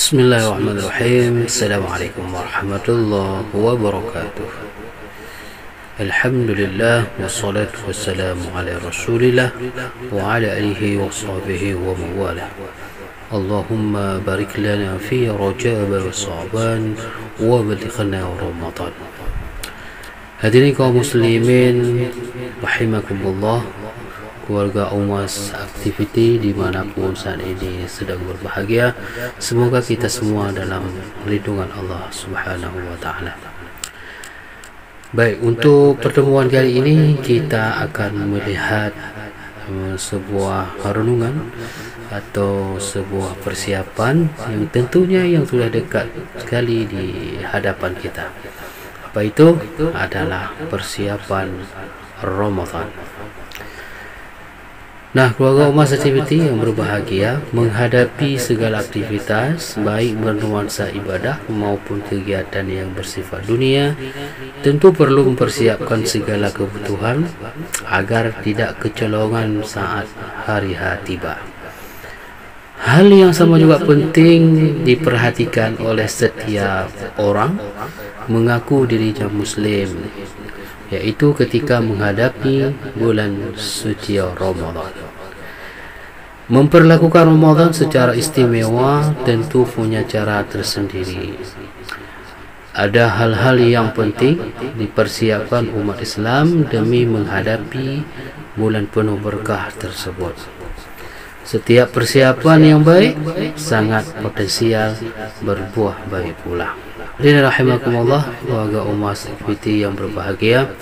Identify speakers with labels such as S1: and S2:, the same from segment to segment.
S1: Bismillahirrahmanirrahim. Assalamualaikum warahmatullahi wabarakatuh. Alhamdulillah wassalatu wassalamu ala Rasulillah wa ala alihi wa sahbihi wa mawalah. Allahumma barik lana fi Rajab wa Sha'ban wa balighna Ramadan. Hadirin kaum muslimin rahimakumullah, keluarga Umas Aktiviti dimanapun saat ini sedang berbahagia, semoga kita semua dalam lindungan Allah Subhanahu wa Ta'ala. Baik, untuk pertemuan kali ini kita akan melihat sebuah renungan atau sebuah persiapan yang tentunya yang sudah dekat sekali di hadapan kita. Apa itu? Adalah persiapan Ramadan. Nah, keluarga Umas Aktiviti yang berbahagia, menghadapi segala aktivitas baik bernuansa ibadah maupun kegiatan yang bersifat dunia, tentu perlu mempersiapkan segala kebutuhan agar tidak kecolongan saat hari H tiba. Hal yang sama juga penting diperhatikan oleh setiap orang mengaku dirinya muslim, yaitu ketika menghadapi bulan suci Ramadan. Memperlakukan Ramadan secara istimewa tentu punya cara tersendiri. Ada hal-hal yang penting dipersiapkan umat Islam demi menghadapi bulan penuh berkah tersebut. Setiap persiapan yang baik sangat potensial berbuah baik pula. Rahimakumullah, keluarga Umas Aktiviti yang berbahagia,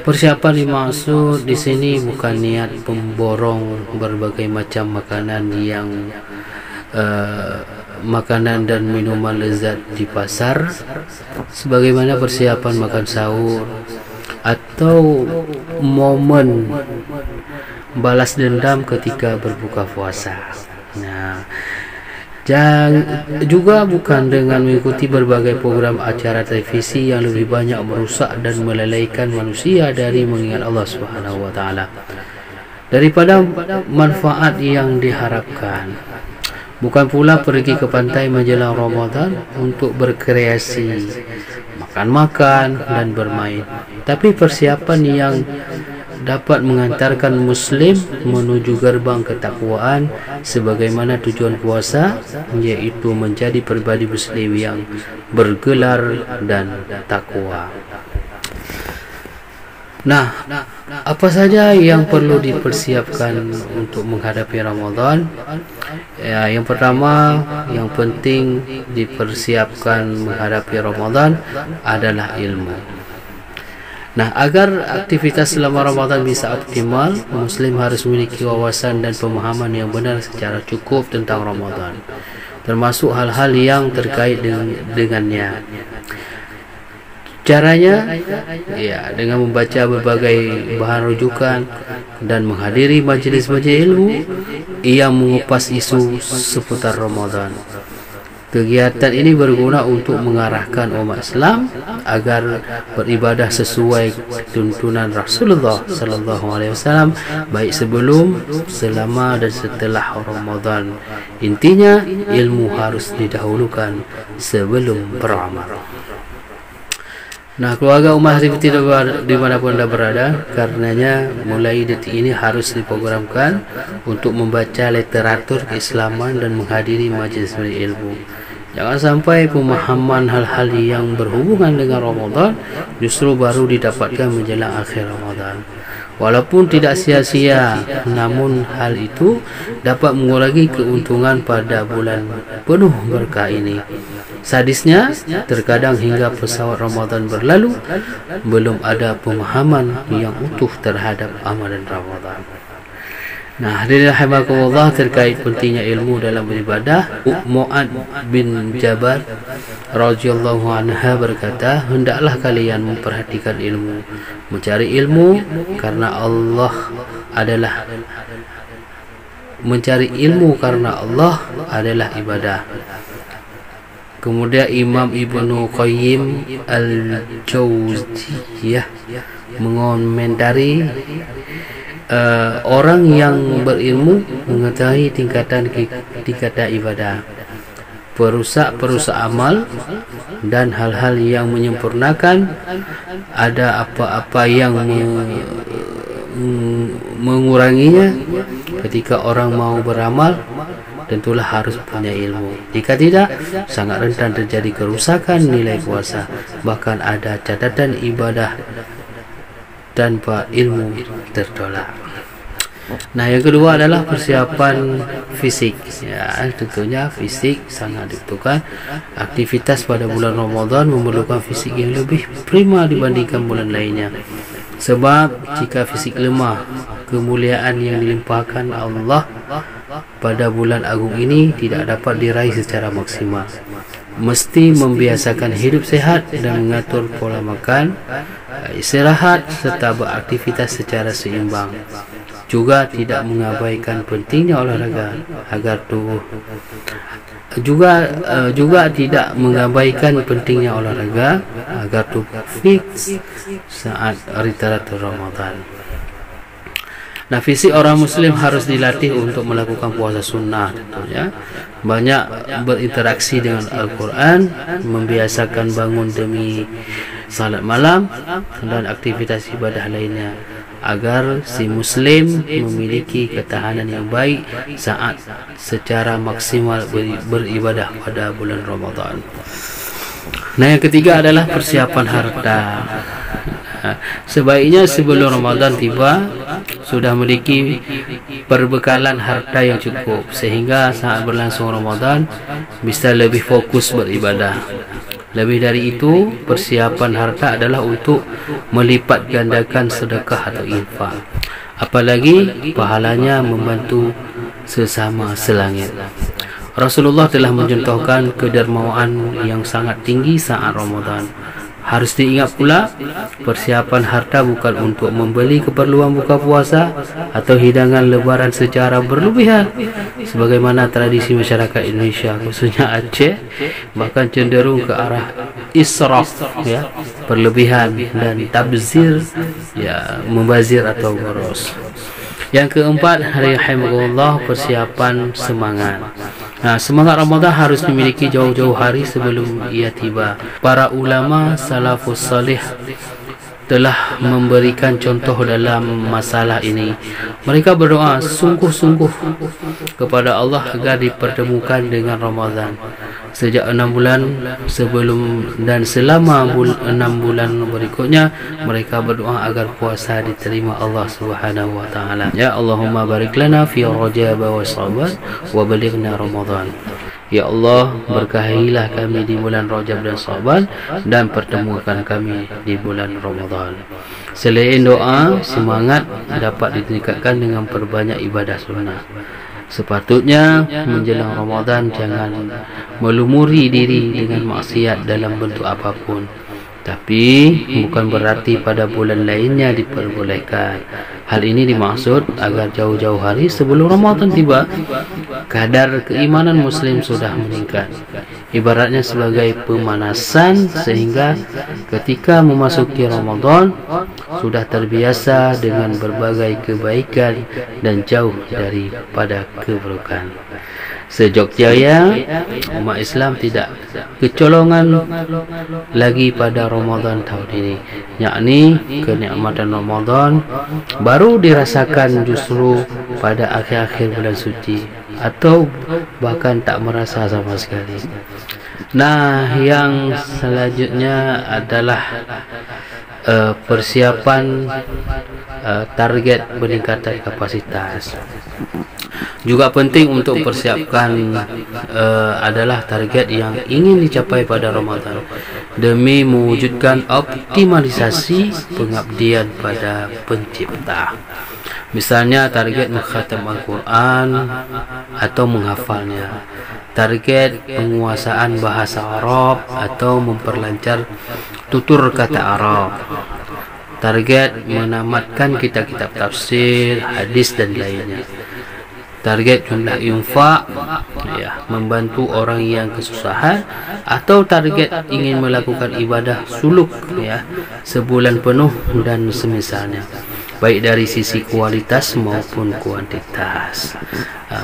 S1: persiapan dimaksud di sini bukan niat memborong berbagai macam makanan yang makanan dan minuman lezat di pasar, sebagaimana persiapan makan sahur atau momen balas dendam ketika berbuka puasa. Nah, juga bukan dengan mengikuti berbagai program acara televisi yang lebih banyak merusak dan melalaikan manusia dari mengingat Allah Subhanahu wa Ta'ala daripada manfaat yang diharapkan. Bukan pula pergi ke pantai menjelang Ramadan untuk berkreasi, makan-makan dan bermain, tapi persiapan yang dapat mengantarkan muslim menuju gerbang ketakwaan sebagaimana tujuan puasa, yaitu menjadi pribadi muslim yang bergelar dan takwa. Nah, apa saja yang perlu dipersiapkan untuk menghadapi Ramadan? Ya, yang pertama, yang penting dipersiapkan menghadapi Ramadan adalah ilmu. Nah, agar aktivitas selama Ramadan bisa optimal, Muslim harus memiliki wawasan dan pemahaman yang benar secara cukup tentang Ramadan, termasuk hal-hal yang terkait dengannya. Caranya, ya, dengan membaca berbagai bahan rujukan dan menghadiri majelis-majelis ilmu yang mengupas isu seputar Ramadan. Kegiatan ini berguna untuk mengarahkan umat Islam agar beribadah sesuai tuntunan Rasulullah sallallahu alaihi wasallam baik sebelum, selama dan setelah Ramadan. Intinya, ilmu harus didahulukan sebelum beramal. Nah, keluarga Umas Aktiviti dimanapun anda berada, karenanya mulai detik ini harus diprogramkan untuk membaca literatur keislaman dan menghadiri majelis ilmu. Jangan sampai pemahaman hal-hal yang berhubungan dengan Ramadan justru baru didapatkan menjelang akhir Ramadan. Walaupun tidak sia-sia, namun hal itu dapat mengurangi keuntungan pada bulan penuh berkah ini. Sadisnya, terkadang hingga pesawat Ramadan berlalu, belum ada pemahaman yang utuh terhadap amalan Ramadan. Nah, hadirin rahimakumullah, terkait pentingnya ilmu dalam beribadah, Mu'ad bin Jabal radhiyallahu anha berkata, hendaklah kalian memperhatikan ilmu, mencari ilmu karena Allah adalah ibadah. Kemudian Imam Ibnu Qayyim Al-Jauziyah mengomentari orang yang berilmu mengetahui tingkatan ibadah. perusak amal dan hal-hal yang menyempurnakan. Ada apa-apa yang menguranginya. Ketika orang mau beramal, tentulah harus punya ilmu. Jika tidak, sangat rentan terjadi kerusakan nilai puasa. Bahkan ada catatan ibadah tanpa ilmu tertolak. Nah, yang kedua adalah persiapan fisik. Ya, tentunya fisik sangat dibutuhkan. Aktivitas pada bulan Ramadan memerlukan fisik yang lebih prima dibandingkan bulan lainnya. Sebab jika fisik lemah, kemuliaan yang dilimpahkan Allah pada bulan agung ini tidak dapat diraih secara maksimal. Mesti membiasakan hidup sehat dan mengatur pola makan, istirahat serta beraktivitas secara seimbang. Juga tidak mengabaikan pentingnya olahraga agar tubuh tidak mengabaikan pentingnya olahraga agar tubuh fit saat rita-rita Ramadan. Nah, fisik orang muslim harus dilatih untuk melakukan puasa sunnah tentunya. Banyak berinteraksi dengan Al-Quran, membiasakan bangun demi salat malam dan aktivitas ibadah lainnya, agar si muslim memiliki ketahanan yang baik saat secara maksimal beribadah pada bulan Ramadan. Nah, yang ketiga adalah persiapan harta. Sebaiknya sebelum Ramadan tiba sudah memiliki perbekalan harta yang cukup, sehingga saat berlangsung Ramadan bisa lebih fokus beribadah. Lebih dari itu, persiapan harta adalah untuk melipat gandakan sedekah atau infak. Apalagi pahalanya membantu sesama selangit. Rasulullah telah mencontohkan kedermawaan yang sangat tinggi saat Ramadan. Harus diingat pula, persiapan harta bukan untuk membeli keperluan buka puasa atau hidangan lebaran secara berlebihan, sebagaimana tradisi masyarakat Indonesia, khususnya Aceh, bahkan cenderung ke arah israf, ya, berlebihan, dan tabzir, ya, membazir atau boros. Yang keempat, rahimahullah, persiapan semangat. Nah, semangat Ramadan harus dimiliki jauh-jauh hari sebelum ia tiba. Para ulama salafus salih telah memberikan contoh dalam masalah ini. Mereka berdoa sungguh-sungguh kepada Allah agar dipertemukan dengan Ramadan sejak 6 bulan sebelum dan selama 6 bulan berikutnya. Mereka berdoa agar puasa diterima Allah Subhanahu wa taala. Ya Allahumma barik lana fi Rajab wa Sha'ban wa balighna Ramadan. Ya Allah, berkahilah kami di bulan Rajab dan Sha'ban dan pertemukan kami di bulan Ramadan. Selain doa, semangat dapat ditingkatkan dengan perbanyak ibadah sunnah. Sepatutnya menjelang Ramadan jangan melumuri diri dengan maksiat dalam bentuk apapun. Tapi bukan berarti pada bulan lainnya diperbolehkan. Hal ini dimaksud agar jauh-jauh hari sebelum Ramadan tiba, kadar keimanan muslim sudah meningkat. Ibaratnya sebagai pemanasan, sehingga ketika memasuki Ramadan sudah terbiasa dengan berbagai kebaikan dan jauh daripada keburukan. Sejogja umat Islam tidak kecolongan lagi pada Ramadan tahun ini, yakni kenikmatan Ramadan baru dirasakan justru pada akhir-akhir bulan suci, atau bahkan tak merasa sama sekali. Nah, yang selanjutnya adalah persiapan target peningkatan kapasitas. Juga penting untuk persiapkan adalah target yang ingin dicapai pada Ramadan demi mewujudkan optimalisasi pengabdian pada pencipta. Misalnya target mengkhatam Al-Quran atau menghafalnya, target penguasaan bahasa Arab atau memperlancar tutur kata Arab, target menamatkan kitab-kitab tafsir, hadis dan lainnya, target jumlah infak, ya, membantu orang yang kesusahan, atau target ingin melakukan ibadah suluk, ya, sebulan penuh dan semisalnya. baik dari sisi kualitas maupun kuantitas.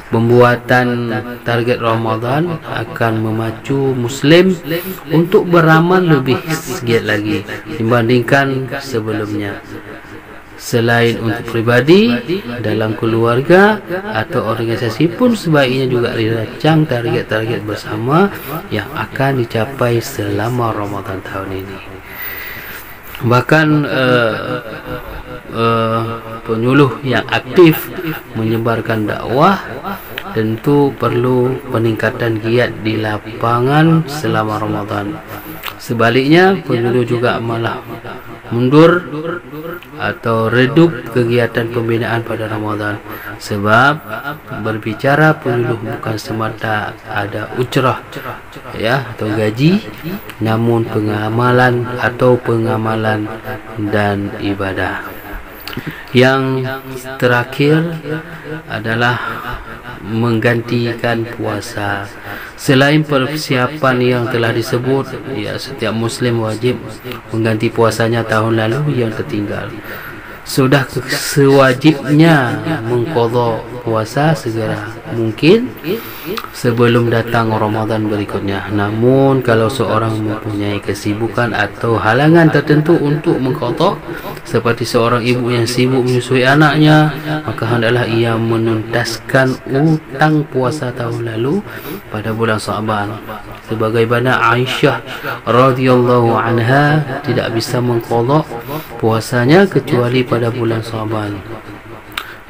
S1: Pembuatan target Ramadan akan memacu Muslim untuk beramal lebih giat lagi dibandingkan sebelumnya. Selain untuk pribadi, dalam keluarga atau organisasi pun sebaiknya juga dirancang target-target bersama yang akan dicapai selama Ramadan tahun ini. Bahkan penyuluh yang aktif menyebarkan dakwah tentu perlu peningkatan giat di lapangan selama Ramadan. Sebaliknya, penyuluh juga malah mundur atau redup kegiatan pembinaan pada Ramadan, sebab berbicara penyuluh bukan semata ada ujrah atau gaji, namun pengamalan dan ibadah. Yang terakhir adalah menggantikan puasa. Selain persiapan yang telah disebut, setiap Muslim wajib mengganti puasanya tahun lalu yang tertinggal. Sudah sewajibnya mengqadha puasa segera mungkin sebelum datang Ramadan berikutnya. Namun kalau seorang mempunyai kesibukan atau halangan tertentu untuk mengqadha, seperti seorang ibu yang sibuk menyusui anaknya, maka hendaklah ia menuntaskan utang puasa tahun lalu pada bulan Sya'ban. Sebagaimana Aisyah radhiyallahu anha tidak bisa mengqadha puasanya kecuali pada bulan Sya'ban.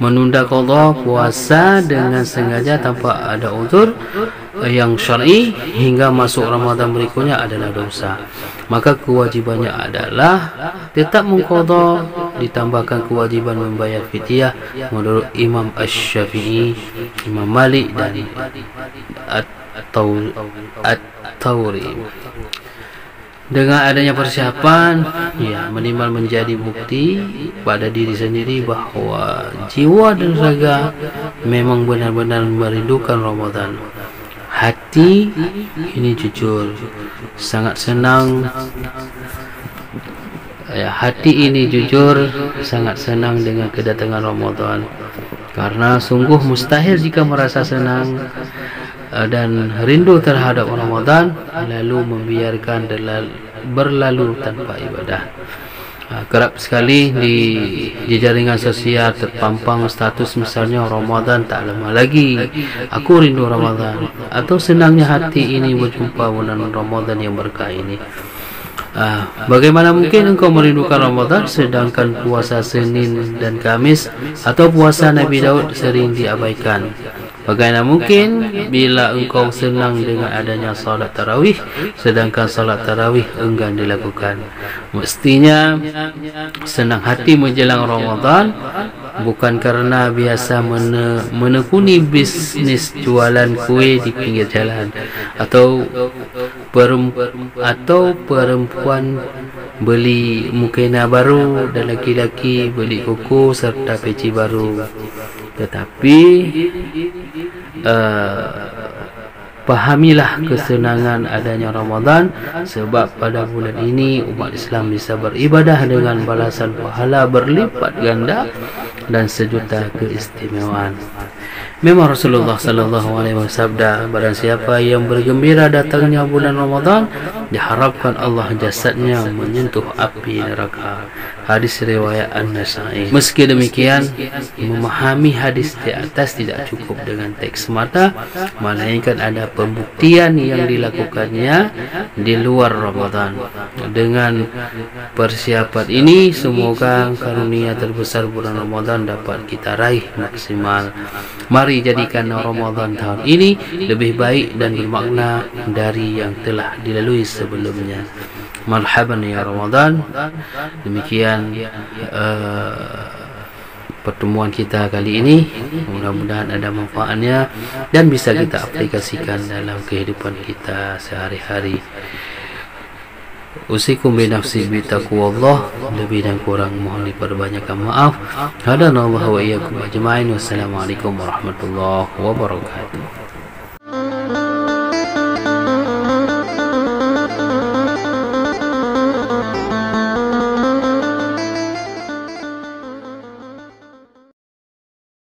S1: Menunda qadha puasa dengan sengaja tanpa ada uzur yang syar'i hingga masuk Ramadan berikutnya adalah dosa. Maka kewajibannya adalah tetap mengqadha, ditambahkan kewajiban membayar fidyah menurut Imam Asy-Syafi'i, Imam Malik dan At-Tawri. Dengan adanya persiapan, minimal menjadi bukti pada diri sendiri bahawa jiwa dan raga memang benar-benar merindukan Ramadan. Hati ini jujur sangat senang. Hati ini jujur sangat senang dengan kedatangan Ramadan, karena sungguh mustahil jika merasa senang dan rindu terhadap Ramadan lalu membiarkan berlalu tanpa ibadah. Kerap sekali di jaringan sosial terpampang status misalnya, Ramadan tak lama lagi, aku rindu Ramadan, atau senangnya hati ini berjumpa bulan Ramadan yang berkah ini. Bagaimana mungkin engkau merindukan Ramadan sedangkan puasa Senin dan Kamis atau puasa Nabi Daud sering diabaikan? Bagaimana mungkin bila engkau senang dengan adanya salat tarawih sedangkan salat tarawih enggan dilakukan? Mestinya senang hati menjelang Ramadan bukan karena biasa menekuni bisnis jualan kue di pinggir jalan, atau perempuan beli mukena baru dan laki-laki beli kuku serta peci baru. Tetapi pahamilah kesenangan adanya Ramadan, sebab pada bulan ini umat Islam bisa beribadah dengan balasan pahala berlipat ganda dan sejuta keistimewaan. Memang Rasulullah sallallahu alaihi wasallam, barang siapa yang bergembira datangnya bulan Ramadan, diharapkan Allah jasadnya menyentuh api neraka. Hadis riwayat An-Nasa'i. Meski demikian, memahami hadis di atas tidak cukup dengan teks semata, melainkan ada pembuktian yang dilakukannya di luar Ramadan. Dengan persiapan ini, semoga karunia terbesar bulan Ramadan dapat kita raih maksimal. Mari jadikan Ramadan tahun ini lebih baik dan bermakna dari yang telah dilalui sebelumnya. Marhaban ya Ramadan. Demikian pertemuan kita kali ini. Mudah-mudahan ada manfaatnya dan bisa kita aplikasikan dalam kehidupan kita sehari-hari. Usikum bi nafsi bi taqwallah, lebih dan kurang mohon diperbanyakkan maaf. Hadanallahu wa iyyakum ajma'in. Wassalamualaikum warahmatullahi wabarakatuh.